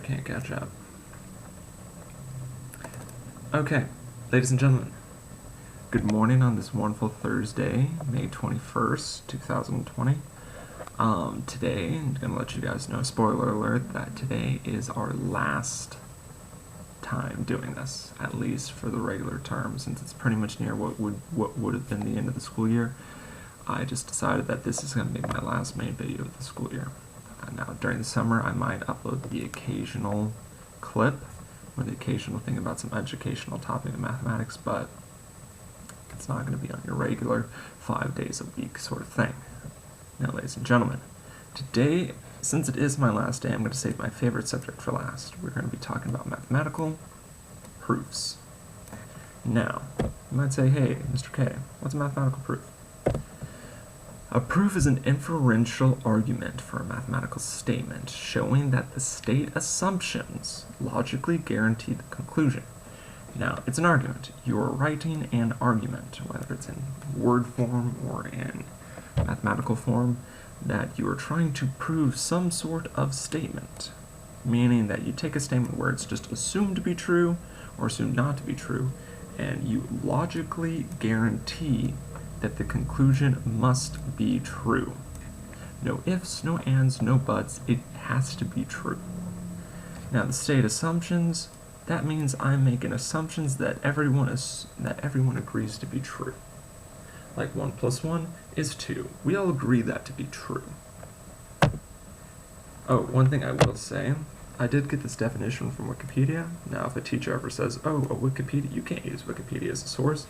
can't catch up. Okay, ladies and gentlemen, good morning on this wonderful Thursday, May 21st, 2020. Today, I'm going to let you guys know, spoiler alert, that today is our last time doing this, at least for the regular term, since it's pretty much near what would have been the end of the school year. I just decided that this is going to be my last main video of the school year. Now, during the summer, I might upload the occasional clip or the occasional thing about some educational topic in mathematics, but it's not going to be on your regular 5 days a week sort of thing. Now, ladies and gentlemen, today, since it is my last day, I'm going to save my favorite subject for last. We're going to be talking about mathematical proofs. Now, you might say, hey, Mr. K, what's a mathematical proof? A proof is an inferential argument for a mathematical statement showing that the state assumptions logically guarantee the conclusion. Now, it's an argument. You're writing an argument, whether it's in word form or in mathematical form, that you are trying to prove some sort of statement, meaning that you take a statement where it's just assumed to be true or assumed not to be true, and you logically guarantee that the conclusion must be true. No ifs, no ands, no buts, it has to be true. Now, the state assumptions, that means I'm making assumptions that everyone agrees to be true. Like 1 plus 1 is 2. We all agree that to be true. Oh, one thing I will say, I did get this definition from Wikipedia. Now, if a teacher ever says, oh, Wikipedia, you can't use Wikipedia as a source,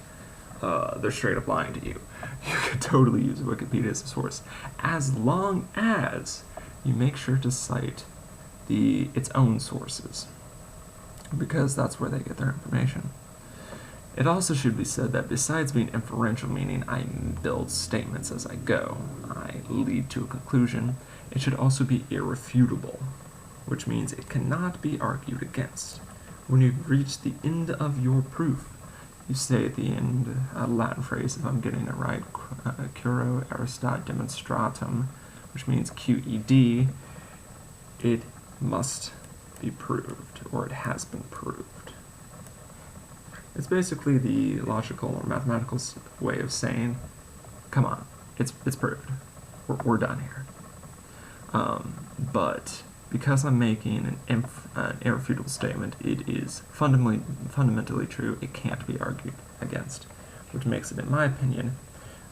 they're straight up lying to you. You could totally use Wikipedia as a source, as long as you make sure to cite its own sources, because that's where they get their information. It also should be said that besides being inferential, meaning I build statements as I go, I lead to a conclusion, it should also be irrefutable, which means it cannot be argued against. When you've reached the end of your proof, you say at the end a Latin phrase, if I'm getting it right, curo aristat demonstratum, which means QED, it must be proved, or it has been proved. It's basically the logical or mathematical way of saying, come on, it's proved. We're done here. But because I'm making an irrefutable statement, it is fundamentally true. It can't be argued against, which makes it, in my opinion,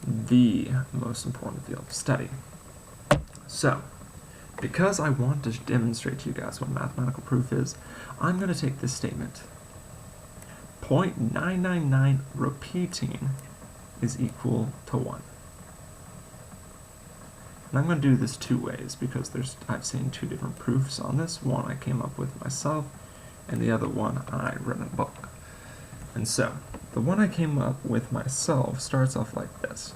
the most important field of study. So, because I want to demonstrate to you guys what mathematical proof is, I'm going to take this statement. 0.999 repeating is equal to 1. And I'm going to do this 2 ways because I've seen 2 different proofs on this. One I came up with myself, and the other one I read in a book. And so, the one I came up with myself starts off like this.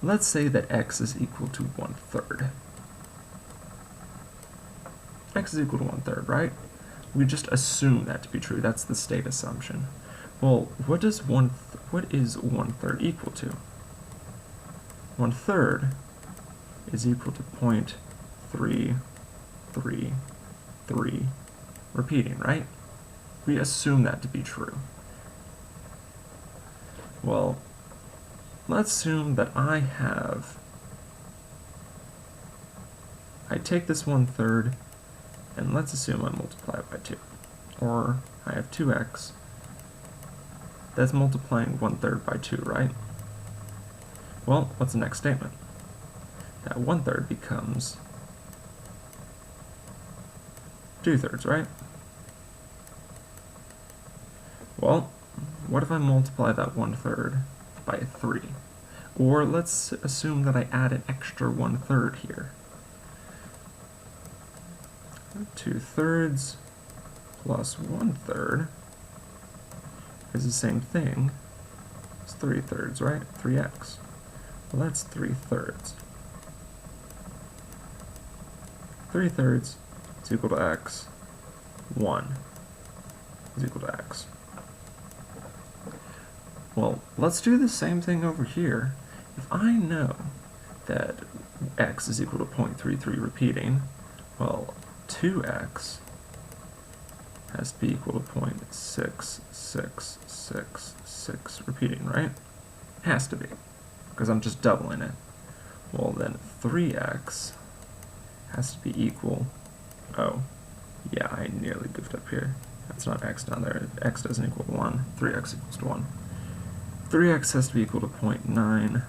Let's say that x is equal to 1/3. X is equal to 1/3, right? We just assume that to be true. That's the state assumption. Well, what is 1/3 equal to? 1/3 is equal to 0.333 repeating, right? We assume that to be true. Well, let's assume that I take this 1/3, and let's assume I multiply it by 2. Or I have 2x. That's multiplying 1/3 by 2, right? Well, what's the next statement? That 1/3 becomes 2/3, right? Well, what if I multiply that 1/3 by 3? Or let's assume that I add an extra 1/3 here. 2/3 plus 1/3 is the same thing as 3/3, right? 3x. Well, that's 3/3. 3/3 is equal to x. 1 is equal to x. Well, let's do the same thing over here. If I know that x is equal to 0.33 repeating, well, 2x has to be equal to 0.6666 repeating, right? Has to be, because I'm just doubling it. Well, then 3x has to be equal, oh, yeah, I nearly goofed up here. That's not x down there. X doesn't equal 1. 3x equals to 1. 3x has to be equal to 0.99.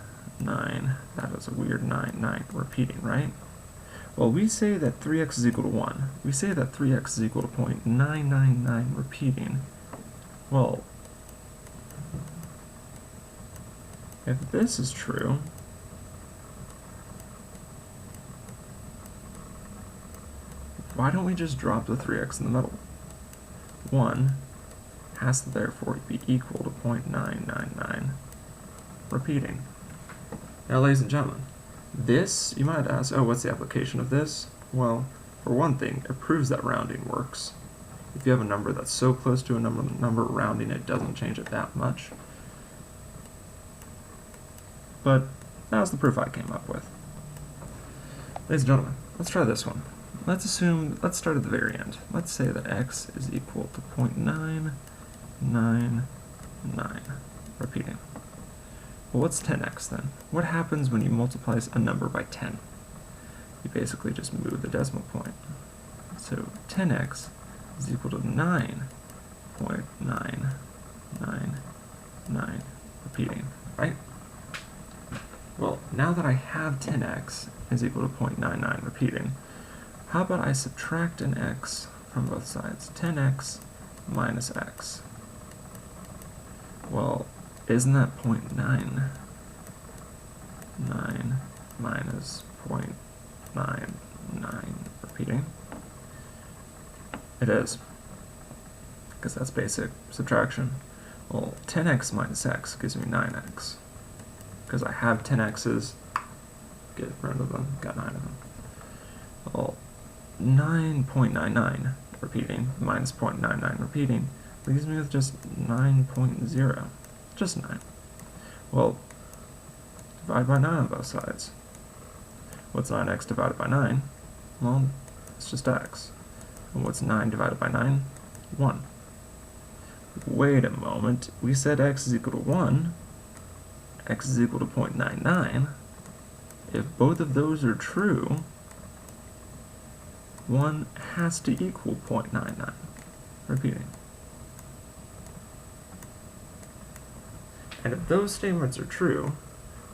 That is a weird 9 repeating, right? Well, we say that 3x is equal to 1. We say that 3x is equal to 0.999 repeating. Well, if this is true, why don't we just drop the 3x in the middle? 1 has to therefore be equal to 0.999 repeating. Now, ladies and gentlemen, this, you might ask, oh, what's the application of this? Well, for one thing, it proves that rounding works. If you have a number that's so close to a number rounding it doesn't change it that much. But that was the proof I came up with. Ladies and gentlemen, let's try this one. Let's start at the very end. Let's say that x is equal to 0.999 repeating. Well, what's 10x then? What happens when you multiply a number by 10? You basically just move the decimal point. So 10x is equal to 9.999 repeating, right? Well, now that I have 10x is equal to 0.99 repeating, how about I subtract an x from both sides? 10x minus x. Well, isn't that 0.99 minus 0.99 repeating? It is, because that's basic subtraction. Well, 10x minus x gives me 9x. Because I have 10 x's, get rid of them, got 9 of them. Well, 9.99 repeating minus 0.99 repeating leaves me with just 9.0, just 9. Well, divide by 9 on both sides. What's 9x divided by 9? Well, it's just x. And what's 9 divided by 9? 1. Wait a moment, we said x is equal to 1. X is equal to 0.99. If both of those are true, 1 has to equal 0.99. Repeating. And if those statements are true,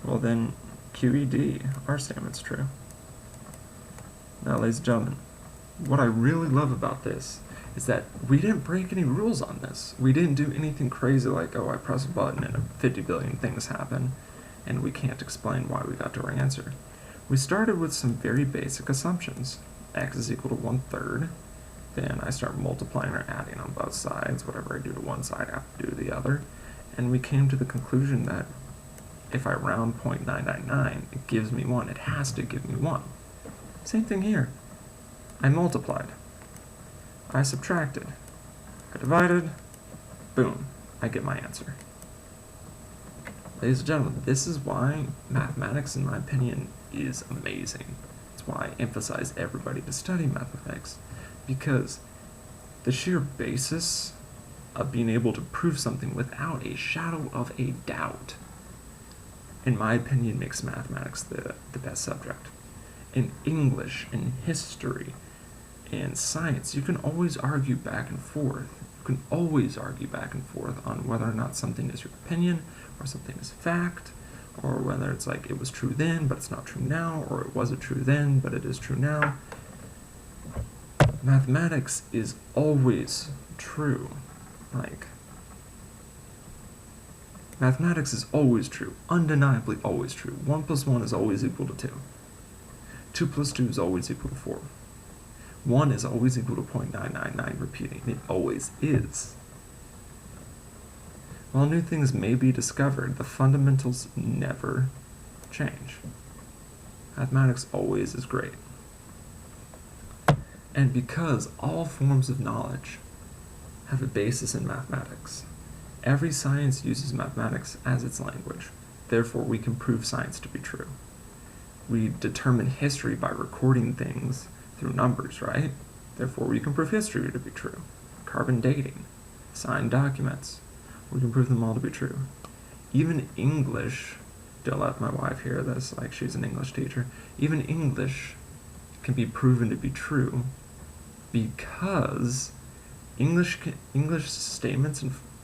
well then QED, our statement's true. Now, ladies and gentlemen, what I really love about this is that we didn't break any rules on this. We didn't do anything crazy like, oh, I press a button and 50 billion things happen, and we can't explain why we got to our answer. We started with some very basic assumptions. X is equal to 1/3. Then I start multiplying or adding on both sides. Whatever I do to one side, I have to do to the other. And we came to the conclusion that if I round 0.999, it gives me 1. It has to give me 1. Same thing here. I multiplied. I subtracted. I divided. Boom. I get my answer. Ladies and gentlemen, this is why mathematics, in my opinion, is amazing. It's why I emphasize everybody to study mathematics, because the sheer basis of being able to prove something without a shadow of a doubt, in my opinion, makes mathematics the best subject. In English, in history, in science, you can always argue back and forth. You can always argue back and forth on whether or not something is your opinion, or something is fact, or whether it's like it was true then, but it's not true now, or it wasn't true then, but it is true now. Mathematics is always true. Mathematics is always true, undeniably always true. 1 + 1 is always equal to 2. 2 + 2 is always equal to 4. 1 is always equal to 0.999 repeating. It always is. While new things may be discovered, the fundamentals never change. Mathematics always is great. And because all forms of knowledge have a basis in mathematics, every science uses mathematics as its language. Therefore, we can prove science to be true. We determine history by recording things through numbers, right? Therefore, we can prove history to be true. Carbon dating, signed documents, we can prove them all to be true. Even English, don't let my wife hear this, like she's an English teacher, even English can be proven to be true because English statements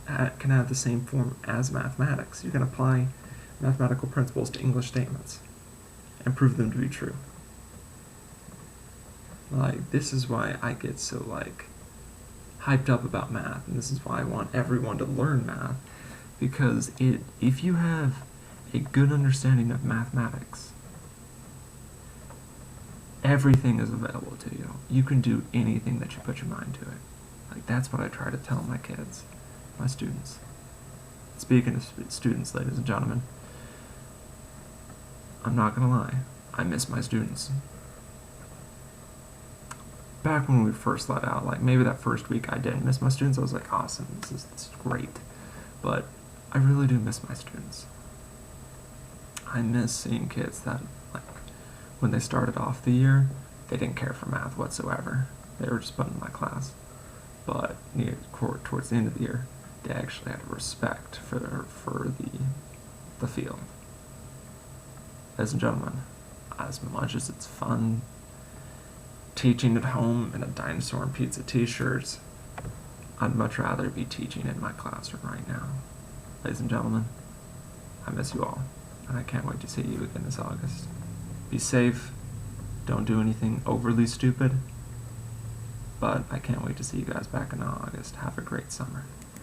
can have the same form as mathematics. You can apply mathematical principles to English statements and prove them to be true. Like, this is why I get so, like, hyped up about math, and this is why I want everyone to learn math, because if you have a good understanding of mathematics, everything is available to you. You can do anything that you put your mind to it. Like, that's what I try to tell my kids, my students. Speaking of students, ladies and gentlemen, I'm not gonna lie, I miss my students. Back when we first let out, like maybe that first week I didn't miss my students, I was like, awesome, this is great. But I really do miss my students. I miss seeing kids that, like, when they started off the year, they didn't care for math whatsoever. They were just put in my class. But towards the end of the year, they actually had respect for the field. Ladies and gentlemen, as much as it's fun teaching at home in a dinosaur and pizza t-shirts, I'd much rather be teaching in my classroom right now. Ladies and gentlemen, I miss you all, and I can't wait to see you again this August. Be safe, don't do anything overly stupid, but I can't wait to see you guys back in August. Have a great summer.